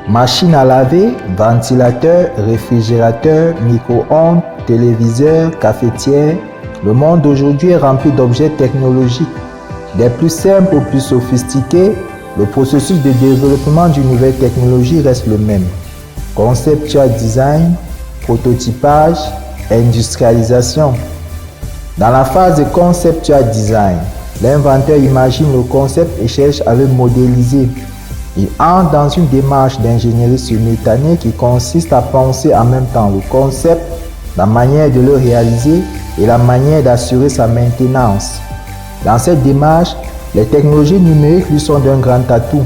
Machine à laver, ventilateur, réfrigérateur, micro-ondes, téléviseur, cafetière. Le monde d'aujourd'hui est rempli d'objets technologiques. Des plus simples aux plus sophistiqués, le processus de développement d'une nouvelle technologie reste le même. Conceptual design, prototypage, industrialisation. Dans la phase de conceptual design, l'inventeur imagine le concept et cherche à le modéliser. Il entre dans une démarche d'ingénierie simultanée qui consiste à penser en même temps le concept, la manière de le réaliser et la manière d'assurer sa maintenance. Dans cette démarche, les technologies numériques lui sont d'un grand atout.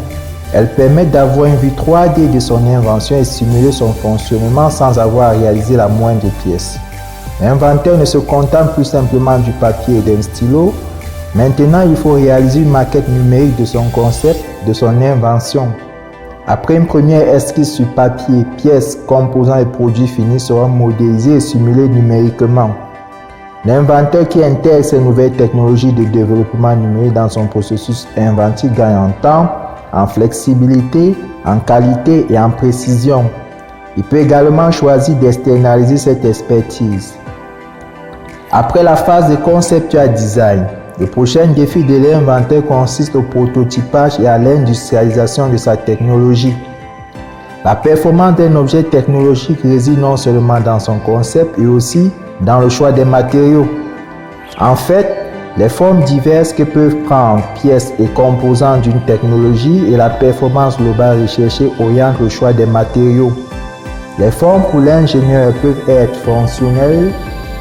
Elles permettent d'avoir une vue 3D de son invention et simuler son fonctionnement sans avoir à réaliser la moindre pièce. L'inventeur ne se contente plus simplement du papier et d'un stylo. Maintenant, il faut réaliser une maquette numérique de son concept, de son invention. Après une première esquisse sur papier, pièces, composants et produits finis seront modélisés et simulés numériquement. L'inventeur qui intègre ces nouvelles technologies de développement numérique dans son processus inventif gagne en temps, en flexibilité, en qualité et en précision. Il peut également choisir d'externaliser cette expertise. Après la phase de conceptual design, le prochain défi de l'inventeur consiste au prototypage et à l'industrialisation de sa technologie. La performance d'un objet technologique réside non seulement dans son concept, mais aussi dans le choix des matériaux. En fait, les formes diverses que peuvent prendre pièces et composants d'une technologie et la performance globale recherchée orientent le choix des matériaux. Les formes pour l'ingénieur peuvent être fonctionnelles,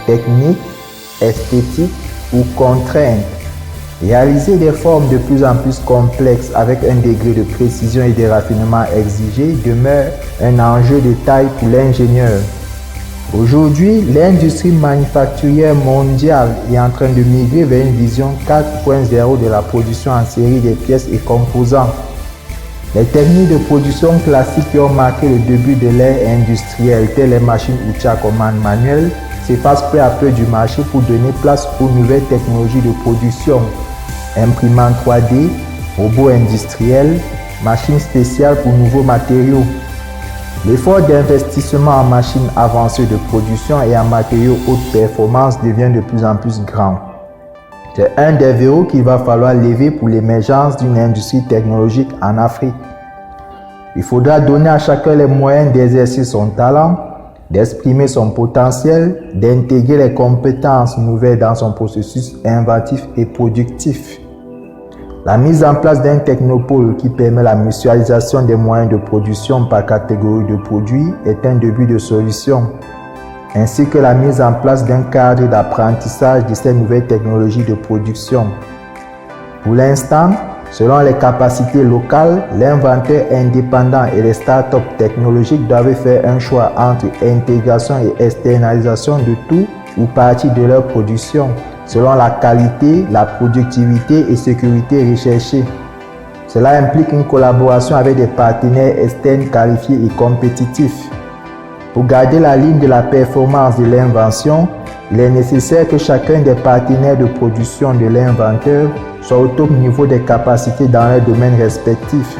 techniques, esthétiques ou contraintes. Réaliser des formes de plus en plus complexes avec un degré de précision et de raffinement exigé demeure un enjeu de taille pour l'ingénieur. Aujourd'hui, l'industrie manufacturière mondiale est en train de migrer vers une vision 4.0 de la production en série des pièces et composants. Les techniques de production classiques qui ont marqué le début de l'ère industrielle, telles les machines outils à commande manuelle, s'effacent peu à peu du marché pour donner place aux nouvelles technologies de production. Imprimantes 3D, robots industriels, machines spéciales pour nouveaux matériaux. L'effort d'investissement en machines avancées de production et en matériaux haute performance devient de plus en plus grand. C'est un des verrous qu'il va falloir lever pour l'émergence d'une industrie technologique en Afrique. Il faudra donner à chacun les moyens d'exercer son talent, d'exprimer son potentiel, d'intégrer les compétences nouvelles dans son processus inventif et productif. La mise en place d'un technopôle qui permet la mutualisation des moyens de production par catégorie de produits est un début de solution, ainsi que la mise en place d'un cadre d'apprentissage de ces nouvelles technologies de production. Pour l'instant, selon les capacités locales, l'inventeur indépendant et les startups technologiques doivent faire un choix entre intégration et externalisation de tout ou partie de leur production, selon la qualité, la productivité et sécurité recherchée. Cela implique une collaboration avec des partenaires externes qualifiés et compétitifs. Pour garder la ligne de la performance de l'invention, il est nécessaire que chacun des partenaires de production de l'inventeur soit au top niveau des capacités dans leurs domaines respectifs.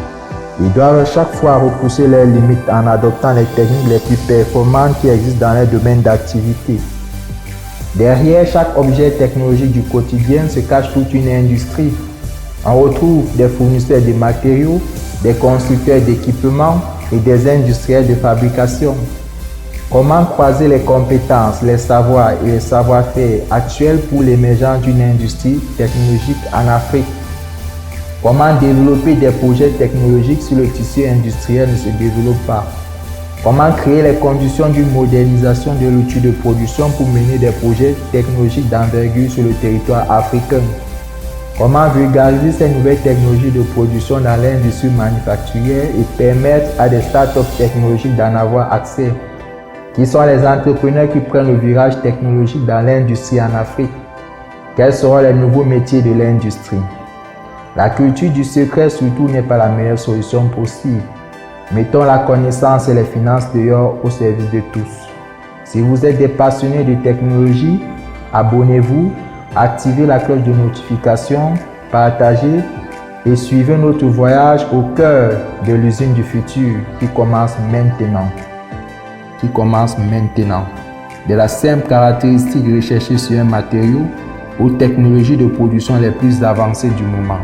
Ils doivent chaque fois repousser leurs limites en adoptant les techniques les plus performantes qui existent dans leur domaine d'activité. Derrière chaque objet technologique du quotidien se cache toute une industrie. On retrouve des fournisseurs de matériaux, des constructeurs d'équipements et des industriels de fabrication. Comment croiser les compétences, les savoirs et les savoir-faire actuels pour l'émergence d'une industrie technologique en Afrique? Comment développer des projets technologiques si le tissu industriel ne se développe pas? Comment créer les conditions d'une modernisation de l'outil de production pour mener des projets technologiques d'envergure sur le territoire africain? Comment vulgariser ces nouvelles technologies de production dans l'industrie manufacturière et permettre à des startups technologiques d'en avoir accès? Qui sont les entrepreneurs qui prennent le virage technologique dans l'industrie en Afrique? Quels seront les nouveaux métiers de l'industrie? La culture du secret surtout n'est pas la meilleure solution possible. Mettons la connaissance et les finances dehors au service de tous. Si vous êtes des passionnés de technologie, abonnez-vous, activez la cloche de notification, partagez et suivez notre voyage au cœur de l'usine du futur qui commence maintenant. De la simple caractéristique recherchée sur un matériau aux technologies de production les plus avancées du moment.